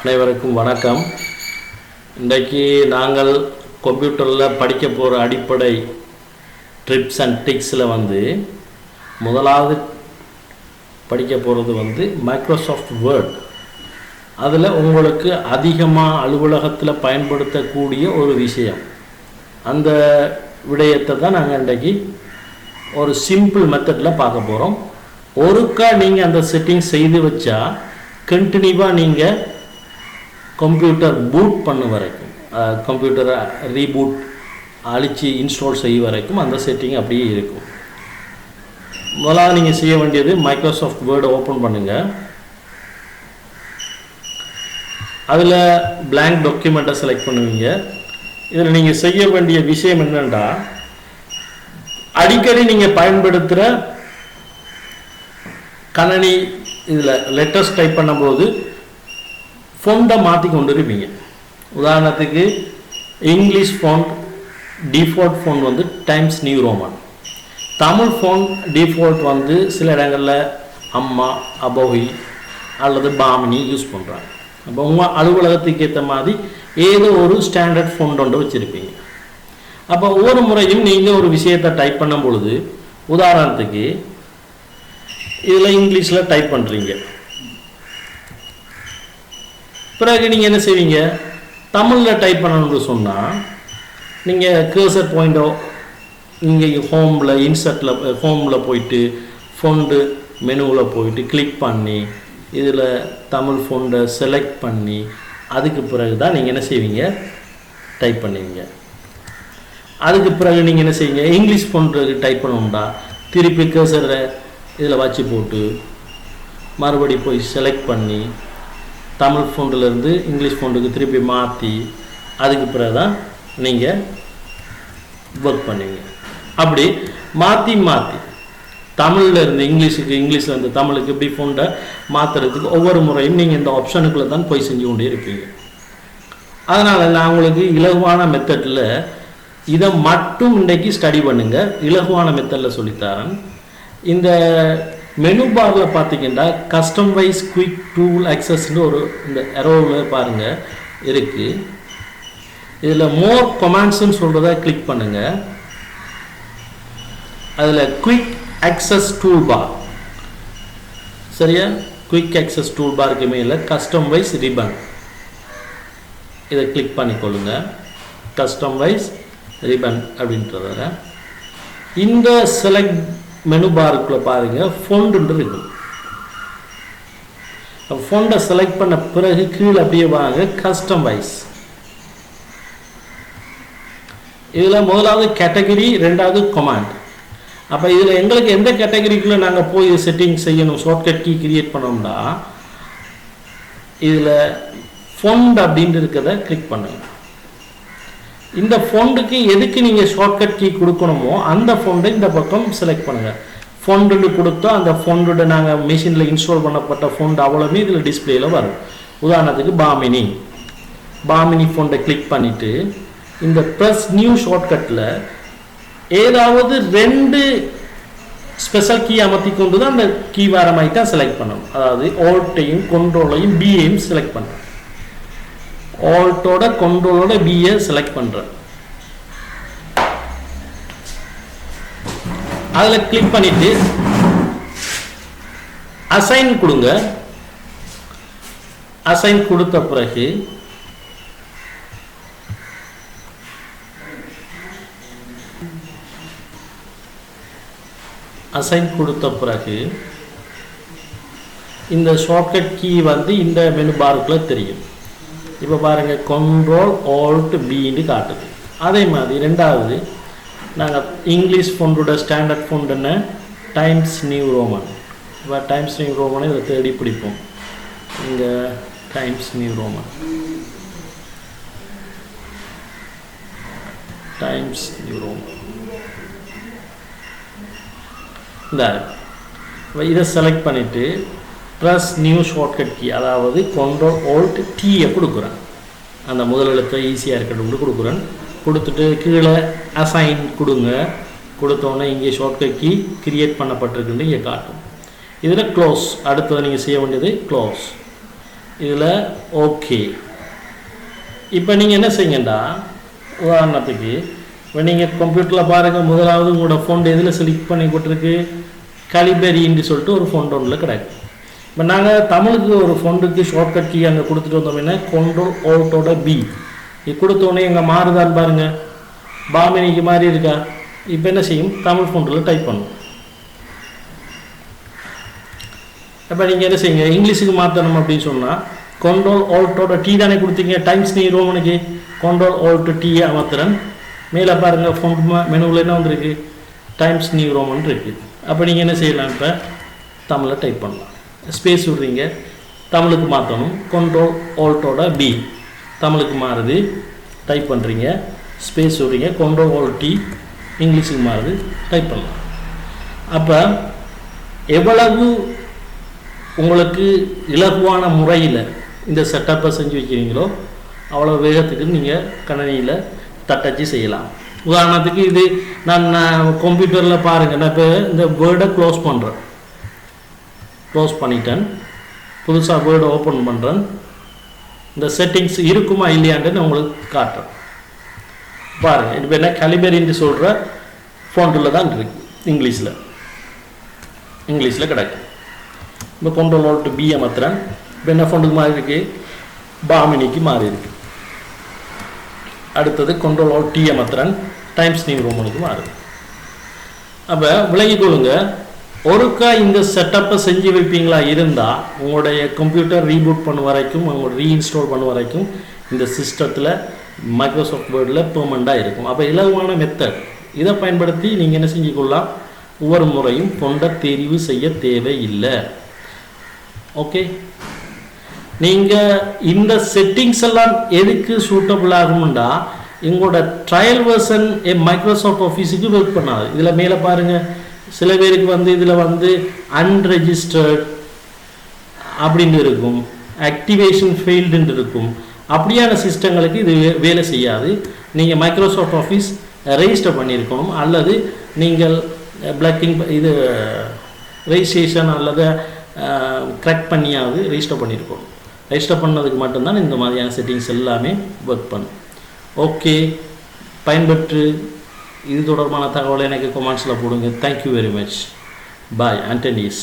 அனைவருக்கும் வணக்கம். இன்றைக்கு நாங்கள் கம்ப்யூட்டரில் படிக்க போகிற அடிப்படை ட்ரிப்ஸ் அண்ட் டிக்ஸில் முதலாவது படிக்க போகிறது மைக்ரோசாஃப்ட் வேர்ட். அதில் உங்களுக்கு அதிகமாக அலுவலகத்தில் பயன்படுத்தக்கூடிய ஒரு விஷயம், அந்த விடயத்தை தான் நாங்கள் இன்றைக்கு ஒரு சிம்பிள் மெத்தடில் பார்க்க போகிறோம். ஒருக்கா நீங்கள் அந்த செட்டிங் செய்து வச்சா கண்டினியூவாக நீங்கள் கம்ப்யூட்டர் பூட் பண்ண வரைக்கும், கம்ப்யூட்டரை ரீபூட் அழித்து இன்ஸ்டால் செய்ய வரைக்கும் அந்த செட்டிங் அப்படியே இருக்கும். முதலாவது நீங்கள் செய்ய வேண்டியது மைக்ரோசாஃப்ட் வேர்டை ஓப்பன் பண்ணுங்கள். அதில் blank டாக்குமெண்ட்டை செலக்ட் பண்ணுவீங்க. இதில் நீங்கள் செய்ய வேண்டிய விஷயம் என்னென்னா, அடிக்கடி நீங்கள் பயன்படுத்துகிற கணனி இதில் லெட்டர்ஸ் டைப் பண்ணும்போது ஃபோண்டை மாற்றி கொண்டு இருப்பீங்க. உதாரணத்துக்கு English font default font Times New Roman. Tamil font default சில இடங்களில் அம்மா, அபோஹி அல்லது பாமினி யூஸ் பண்ணுறாங்க. அப்போ உங்கள் அலுவலகத்துக்கு ஏற்ற மாதிரி ஏதோ ஒரு ஸ்டாண்டர்ட் ஃபோன் ஒன்று வச்சுருப்பீங்க. அப்போ ஒவ்வொரு முறையும் நீங்கள் ஒரு விஷயத்தை டைப் பண்ணும் பொழுது, உதாரணத்துக்கு இதில் இங்கிலீஷில் டைப் பண்ணுறீங்க, பிறகு நீங்கள் என்ன செய்வீங்க, தமிழில் டைப் பண்ணணும்னு சொன்னால் நீங்கள் கர்சர் பாயிண்டோ நீங்கள் ஹோமில் இன்சர்ட்டில் ஹோமில் போயிட்டு ஃபோண்டு மெனுவில் போயிட்டு கிளிக் பண்ணி இதில் தமிழ் ஃபோண்டை செலக்ட் பண்ணி அதுக்கு பிறகு தான் நீங்கள் என்ன செய்வீங்க, டைப் பண்ணுவீங்க. அதுக்கு பிறகு நீங்கள் என்ன செய்வீங்க, இங்கிலீஷ் ஃபோண்டுக்கு டைப் பண்ணணும்டா திருப்பி கர்சரை இதில் வச்சு போட்டு மறுபடி போய் செலக்ட் பண்ணி தமிழ் ஃபோன்லேருந்து இங்கிலீஷ் ஃபோனுக்கு திருப்பி மாற்றி அதுக்கு பிறகு தான் நீங்கள் ஒர்க் பண்ணுவீங்க. அப்படி மாற்றி மாற்றி தமிழ்லேருந்து இங்கிலீஷுக்கு, இங்கிலீஷ்லேருந்து தமிழுக்கு இப்படி ஃபோனை மாற்றுறதுக்கு ஒவ்வொரு முறையும் நீங்கள் இந்த ஆப்ஷனுக்குள்ளே தான் போய் செஞ்சு கொண்டே இருப்பீங்க. அதனால் நான் உங்களுக்கு இலகுவான மெத்தடில் இதை மட்டும் இன்றைக்கி ஸ்டடி பண்ணுங்கள். இலகுவான மெத்தடில் சொல்லித்தரேன். இந்த மெனு பாரில் பார்த்தீங்கன்னா கஸ்டமைஸ் குயிக் டூல் ஆக்சஸ்ன்னு ஒரு இந்த எரோவில் பாருங்கள் இருக்குது. இதில் மோர் கமாண்ட்ஸ்ன்னு சொல்கிறத கிளிக் பண்ணுங்கள். அதில் குயிக் ஆக்சஸ் டூல் பார், சரியா, குயிக் ஆக்சஸ் டூல் பாருக்கு மேலே கஸ்டமைஸ் ரிபன் இதை கிளிக் பண்ணிக்கொள்ளுங்க. கஸ்டமைஸ் ரிபன் அப்படின்றத இந்த செலக்ட் மெனு பாருக்குள்ள பாருங்கள் ஃபோண்டு இருக்கும். ஃபோண்டை செலக்ட் பண்ண பிறகு கீழே அப்படியே வாங்க கஸ்டமைஸ். இதில் முதலாவது கேட்டகரி, ரெண்டாவது கமாண்ட். அப்போ இதில் எங்களுக்கு எந்த கேட்டகரிக்குள்ளே நாங்கள் போய் செட்டிங் செய்யணும், ஷார்ட்கட் கீ கிரியேட் பண்ணோம்னா இதில் ஃபோண்ட் அப்படின்ட்டு இருக்கிறத கிளிக் பண்ணுங்க. இந்த ஃபோண்டுக்கு எதுக்கு நீங்கள் ஷார்ட்கட் கீ கொடுக்கணுமோ அந்த ஃபோண்டை இந்த பக்கம் செலக்ட் பண்ணுங்கள். ஃபோண்டு கொடுத்தா அந்த ஃபோண்டோட நாங்கள் மிஷினில் இன்ஸ்டால் பண்ணப்பட்ட ஃபோண்டு அவ்வளோமே இதில் டிஸ்பிளேயில் வரும். உதாரணத்துக்கு பாமினி ஃபோண்டை கிளிக் பண்ணிவிட்டு இந்த ப்ளஸ் நியூ ஷார்ட்கட்டில் ஏதாவது ரெண்டு ஸ்பெஷல் கீ அமர்த்தி கொண்டு தான் அந்த கீ வர மாதிரி தான் செலக்ட் பண்ணணும். அதாவது ஆல்ட்டையும் கண்ட்ரோலையும் பியையும் செலக்ட் பண்ணுறேன். ஆல்ட்டோட கண்ட்ரோலோட பிஏ செலக்ட் பண்ணுறேன். அதில் கிளிக் பண்ணிட்டு அசைன் கொடுங்க. அசைன் கொடுத்த பிறகு இந்த ஷார்ட்கட் கீ இந்த மெனு பாருக்குள்ள தெரியும். இப்போ பாருங்கள் கண்ட்ரோல் ஆல்ட் பின்னு காட்டுது. அதே மாதிரி ரெண்டாவது நாங்கள் இங்கிலீஷ் ஃபோண்டோட ஸ்டாண்டர்ட் ஃபோண்ட் என்ன, டைம்ஸ் நியூ ரோமன். இப்போ டைம்ஸ் நியூ ரோமனை இதை தேடி பிடிப்போம். இங்கே times New Roman, times New Roman இந்த இதை செலக்ட் பண்ணிவிட்டு ப்ளஸ் நியூ ஷார்ட்கட் கீ, அதாவது கண்ட்ரோல் ஆல்ட் டீயை கொடுக்குறேன். அந்த முதல் எழுத்தை ஈஸியாக இருக்கிறது கொடுக்குறேன். கொடுத்துட்டு கீழே அசைன் கொடுங்க. கொடுத்தோன்னே இங்கே ஷார்ட்கட் கீ கிரியேட் பண்ணப்பட்டிருக்குன்னு இங்கே காட்டும். இதில் க்ளோஸ், அடுத்தது நீங்கள் செய்ய வேண்டியது க்ளோஸ். இதில் ஓகே. இப்போ நீங்கள் என்ன செய்யுங்கண்டா, உதாரணத்துக்கு இப்போ நீங்கள் கம்ப்யூட்டரில் பாருங்கள், முதலாவது உங்களோட ஃபோன் எதில் செலக்ட் பண்ணி போட்டிருக்கு, கலிபரின்னு சொல்லிட்டு ஒரு ஃபோன் ஒன்றில் கிடைக்கும். இப்போ நாங்கள் தமிழுக்கு ஒரு ஃபோனுக்கு ஷார்ட்கட் கீ அங்கே கொடுத்துட்டு வந்தோம்னா Ctrl+Alt+B இது கொடுத்தோடனே எங்கள் மாறுதான்னு பாருங்கள், பாமினிக்கு மாதிரி இருக்கா. இப்போ என்ன செய்யும், தமிழ் ஃபோனில் டைப் பண்ணும். இப்போ நீங்கள் என்ன செய்யுங்க, இங்கிலீஷுக்கு மாற்றணும் அப்படின்னு சொன்னால் Ctrl+Alt+T தானே கொடுத்தீங்க டைம்ஸ் நியூ ரோமனுக்கு. Ctrl+Alt+T அமர்த்துறேன், மேலே பாருங்கள் ஃபோன் மெனுவில் என்ன வந்திருக்கு, டைம்ஸ் நியூ ரோமன் இருக்குது. அப்போ நீங்கள் என்ன செய்யலாம், இப்போ தமிழில் டைப் பண்ணலாம். ஸ்பேஸ் விடுறீங்க, தமிழுக்கு மாற்றணும், Ctrl+Alt+B தமிழுக்கு மாறுது, டைப் பண்ணுறீங்க, ஸ்பேஸ் விடுறீங்க, Ctrl+Alt+T இங்கிலீஷுக்கு மாறுது, டைப் பண்ணலாம். அப்போ எவ்வளவு உங்களுக்கு இலகுவான முறையில் இந்த செட்டப்பை செஞ்சு வைக்கிறீங்களோ அவ்வளோ வேகத்துக்கு நீங்கள் கணினியில் தட்டச்சு செய்யலாம். உதாரணத்துக்கு இது நான் கம்ப்யூட்டரில் பாருங்கள், நான் இப்போ இந்த வேர்டை க்ளோஸ் பண்ணுறேன், க்ளோஸ் பண்ணிட்டேன், புதுசாக வேர்டை ஓப்பன் பண்ணுறேன். இந்த செட்டிங்ஸ் இருக்குமா இல்லையான்னு நான் உங்களுக்கு காட்டுறேன். பாருங்கள், இப்போ என்ன கலிபரின்னு சொல்கிற ஃபோன்டில் தான் இருக்குது, இங்கிலீஷில் கிடைக்கும். இப்போ Ctrl+Alt+B அமர்த்துறேன். இப்போ என்ன ஃபோனுக்கு மாறி இருக்குது, பாமினிக்கு மாறி இருக்கு. அடுத்தது Ctrl+Alt+T அமர்த்துறேன், டைம்ஸ் நியூ ரோமனுக்கு மாறுது. அப்போ விளங்கி கொள்ளுங்க, ஒருக்கா இந்த செட்டப்பை செஞ்சு வைப்பீங்களா இருந்தால் உங்களுடைய கம்ப்யூட்டர் ரீபூட் பண்ண வரைக்கும், உங்களோட ரீஇன்ஸ்டால் பண்ண வரைக்கும் இந்த சிஸ்டத்தில் மைக்ரோசாஃப்ட் வேர்டில் பெர்மனண்டாக இருக்கும். அப்போ இலகுவான மெத்தட் இதை பயன்படுத்தி நீங்கள் என்ன செஞ்சுக்கொள்ளலாம், ஒவ்வொரு முறையும் கொண்ட தெரிவு செய்ய தேவையில்லை. ஓகே, நீங்கள் இந்த செட்டிங்ஸ் எல்லாம் எதுக்கு சூட்டபிள் ஆகும்னா எங்களோட ட்ரையல் வெர்ஷன் மைக்ரோசாஃப்ட் ஆஃபீஸுக்கு ஒர்க் பண்ணாது. இதில் மேலே பாருங்கள், சில பேருக்கு வந்து இதில் வந்து அன்ரெஜிஸ்டர்ட் அப்படின்னு இருக்கும், ஆக்டிவேஷன் ஃபெயில்டுன்னு இருக்கும். அப்படியான சிஸ்டங்களுக்கு இது வேலை செய்யாது. நீங்கள் மைக்ரோசாஃப்ட் ஆஃபீஸ் ரெஜிஸ்டர் பண்ணியிருக்கணும், அல்லது நீங்கள் பிளாக்கிங் இது ரெஜிஸ்ட்ரேஷன் அல்லது க்ராக் பண்ணியாவது ரெஜிஸ்டர் பண்ணியிருக்கணும். ரெஜிஸ்டர் பண்ணதுக்கு மட்டும்தான் இந்த மாதிரியான செட்டிங்ஸ் எல்லாமே ஒர்க் பண்ணும். ஓகே, பயன்பெற்று இது தொடர்பான தகவலை எனக்கு கமெண்ட்ஸில் போடுங்க. Thank you very much. Bye. Anthony's.